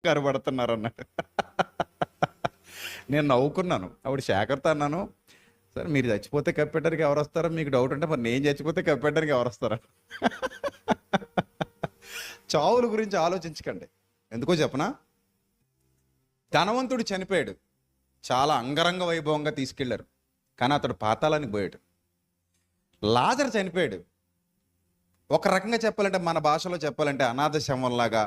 కనబడుతున్నారు అన్నాడు. నేను నవ్వుకున్నాను. అప్పుడు శేఖర్తో అన్నాను, సార్ మీరు చచ్చిపోతే కప్పెట్టడానికి ఎవరు వస్తారో మీకు డౌట్ ఉంటే మరి నేను చచ్చిపోతే కప్పెట్టడానికి ఎవరు వస్తారా? చావుల గురించి ఆలోచించకండి. ఎందుకో చెప్పనా, ధనవంతుడు చనిపోయాడు, చాలా అంగరంగ వైభవంగా తీసుకెళ్లారు, కానీ అతడు పాతాళానికి పోయాడు. లాజరు చనిపోయాడు, ఒక రకంగా చెప్పాలంటే మన భాషలో చెప్పాలంటే అనాథ శవంలాగా,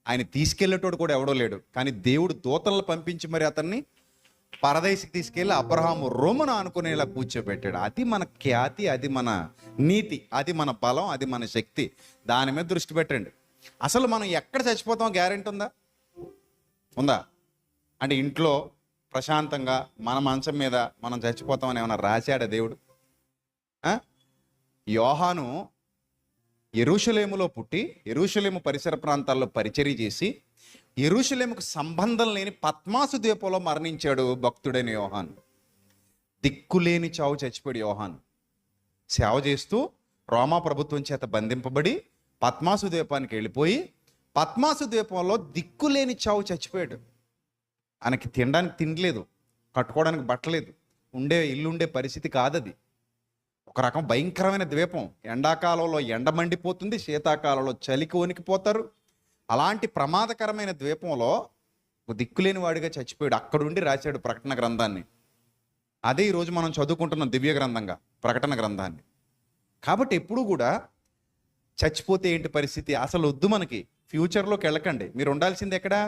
ఆయన తీసుకెళ్లేటోడు కూడా ఎవడో లేడు, కానీ దేవుడు దూతలను పంపించి మరి అతన్ని పరదేశికి తీసుకెళ్ళి అబ్రహాము రొమ్మున అనుకునేలా కూర్చోబెట్టాడు. అది మన ఖ్యాతి, అది మన నీతి, అది మన బలం, అది మన శక్తి. దాని మీద దృష్టి పెట్టండి. అసలు మనం ఎక్కడ చచ్చిపోతామో గ్యారెంటీ ఉందా? ఉందా? అంటే ఇంట్లో ప్రశాంతంగా మన మంచం మీద మనం చచ్చిపోతామని ఏమైనా రాశాడా దేవుడు? యోహాను యెరూషలేములో పుట్టి యెరూషలేము పరిసర ప్రాంతాల్లో పరిచర్య చేసి యెరూషలేముకు సంబంధం లేని పద్మాసు ద్వీపంలో మరణించాడు భక్తుడైన యోహాను. దిక్కులేని చావు చచ్చిపోయాడు యోహాను. సేవ చేస్తూ రోమా ప్రభుత్వం చేత బంధింపబడి పద్మాసు ద్వీపానికి వెళ్ళిపోయి పద్మాసు ద్వీపంలో దిక్కులేని చావు చచ్చిపోయాడు. ఆయనకి తినడానికి తినలేదు, కట్టుకోవడానికి బట్టలేదు, ఇల్లు ఉండే పరిస్థితి కాదది. ఒక రకం భయంకరమైన ద్వీపం. ఎండాకాలంలో ఎండ మండిపోతుంది, శీతాకాలంలో చలికి వణికిపోతారు. అలాంటి ప్రమాదకరమైన ద్వీపంలో దిక్కులేని వాడిగా చచ్చిపోయాడు. అక్కడుండి రాశాడు ప్రకటన గ్రంథాన్ని. అదే ఈరోజు మనం చదువుకుంటున్నాం దివ్య గ్రంథంగా, ప్రకటన గ్రంథాన్ని. కాబట్టి ఎప్పుడూ కూడా చచ్చిపోతే ఏంటి పరిస్థితి అసలు వద్దు. మనకి ఫ్యూచర్లోకి వెళ్ళకండి. మీరు ఉండాల్సింది ఎక్కడా?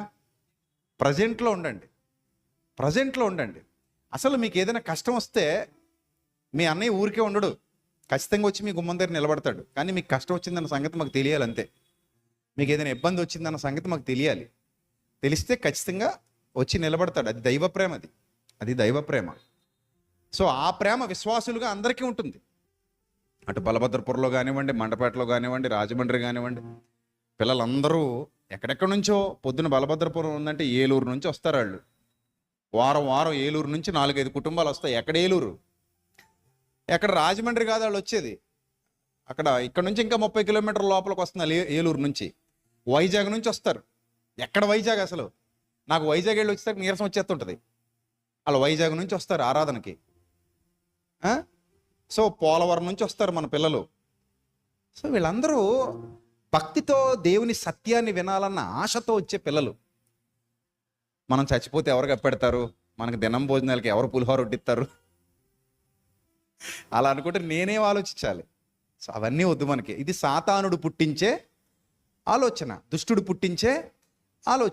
ప్రజెంట్లో ఉండండి. ప్రజెంట్లో ఉండండి. అసలు మీకు ఏదైనా కష్టం వస్తే మీ అన్నయ్య ఊరికే ఉండడు, ఖచ్చితంగా వచ్చి మీ గుమ్మం దగ్గర నిలబడతాడు. కానీ మీకు కష్టం వచ్చిందన్న సంగతి మాకు తెలియాలి అంతే. మీకు ఏదైనా ఇబ్బంది వచ్చిందన్న సంగతి మాకు తెలియాలి. తెలిస్తే ఖచ్చితంగా వచ్చి నిలబడతాడు. అది దైవ ప్రేమ, అది దైవ ప్రేమ. సో ఆ ప్రేమ విశ్వాసులుగా అందరికీ ఉంటుంది. అటు బలభద్రపురంలో కానివ్వండి, మండపేటలో కానివ్వండి, రాజమండ్రి కానివ్వండి, పిల్లలందరూ ఎక్కడెక్కడి నుంచో, పొద్దున బలభద్రపురం ఉందంటే ఏలూరు నుంచి వస్తారు వాళ్ళు. వారం ఏలూరు నుంచి 4-5 కుటుంబాలు వస్తాయి. ఎక్కడ ఏలూరు, ఎక్కడ రాజమండ్రి కాదు వాళ్ళు వచ్చేది. ఇక్కడ నుంచి ఇంకా 30 కిలోమీటర్ల లోపలికి వస్తున్నారు ఏలూరు నుంచి. వైజాగ్ నుంచి వస్తారు. ఎక్కడ వైజాగ్ అసలు? నాకు వైజాగ్ వెళ్ళి వచ్చేసరికి నీరసం వచ్చేస్తుంటుంది. వాళ్ళు వైజాగ్ నుంచి వస్తారు ఆరాధనకి. సో పోలవరం నుంచి వస్తారు మన పిల్లలు. సో వీళ్ళందరూ భక్తితో దేవుని సత్యాన్ని వినాలన్న ఆశతో వచ్చే పిల్లలు. మనం చచ్చిపోతే ఎవరు కప్పెడతారు? మనకు దినం భోజనాలకి ఎవరు పులిహోర వడ్డిస్తారు? అలా అనుకుంటే నేనేం ఆలోచించాలి? సో అవన్నీ వద్దు మనకి. ఇది సాతానుడు పుట్టించే ఆలోచన, దుష్టుడు పుట్టించే ఆలోచన.